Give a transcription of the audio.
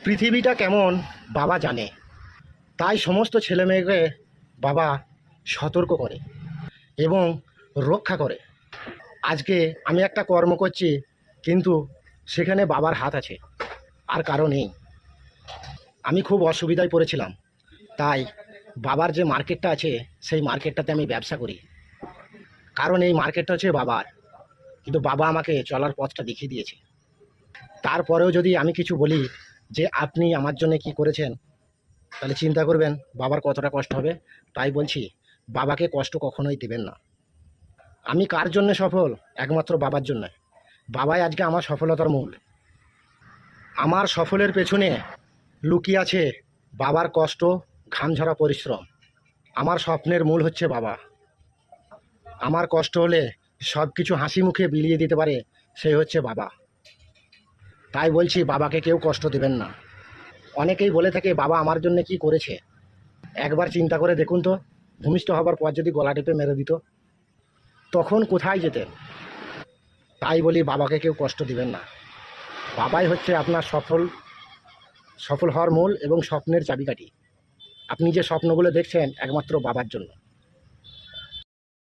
পৃথিবীটা কেমন বাবা জানে, তাই সমস্ত ছেলেমেয়েকে বাবা সতর্ক করে এবং রক্ষা করে। আজকে আমি একটা কর্ম করছি, কিন্তু সেখানে বাবার হাত আছে, আর কারো নেই। আমি খুব অসুবিধায় পড়েছিলাম, তাই বাবার যে মার্কেটটা আছে সেই মার্কেটটাতে আমি ব্যবসা করি। কারণ এই মার্কেটটা হচ্ছে বাবার, কিন্তু বাবা আমাকে চলার পথটা দেখিয়ে দিয়েছে। তারপরেও যদি আমি কিছু বলি যে আপনি আমার জন্য কি করেছেন, তাহলে চিন্তা করবেন বাবার কতটা কষ্ট হবে। তাই বলছি, বাবাকে কষ্ট কখনোই দেবেন না। আমি কার জন্য সফল? একমাত্র বাবার জন্য। বাবাই আজকে আমার সফলতার মূল। আমার সফলের পেছনে লুকিয়ে আছে বাবার কষ্ট, ঘামঝরা পরিশ্রম। আমার স্বপ্নের মূল হচ্ছে বাবা। আমার কষ্ট হলে সব কিছু হাসি মুখে বিলিয়ে দিতে পারে, সেই হচ্ছে বাবা। তাই বলছি, বাবাকে কেউ কষ্ট দেবেন না। অনেকেই বলে থাকে বাবা আমার জন্য কি করেছে। একবার চিন্তা করে দেখুন তো, ভূমিষ্ঠ হবার পর যদি গলা টিপে মেরে দিত, তখন কোথায় যেতেন? তাই বলি, বাবাকে কেউ কষ্ট দিবেন না। বাবাই হচ্ছে আপনার সফল হওয়ার মূল এবং স্বপ্নের চাবিকাঠি। আপনি যে স্বপ্নগুলো দেখছেন একমাত্র বাবার জন্য।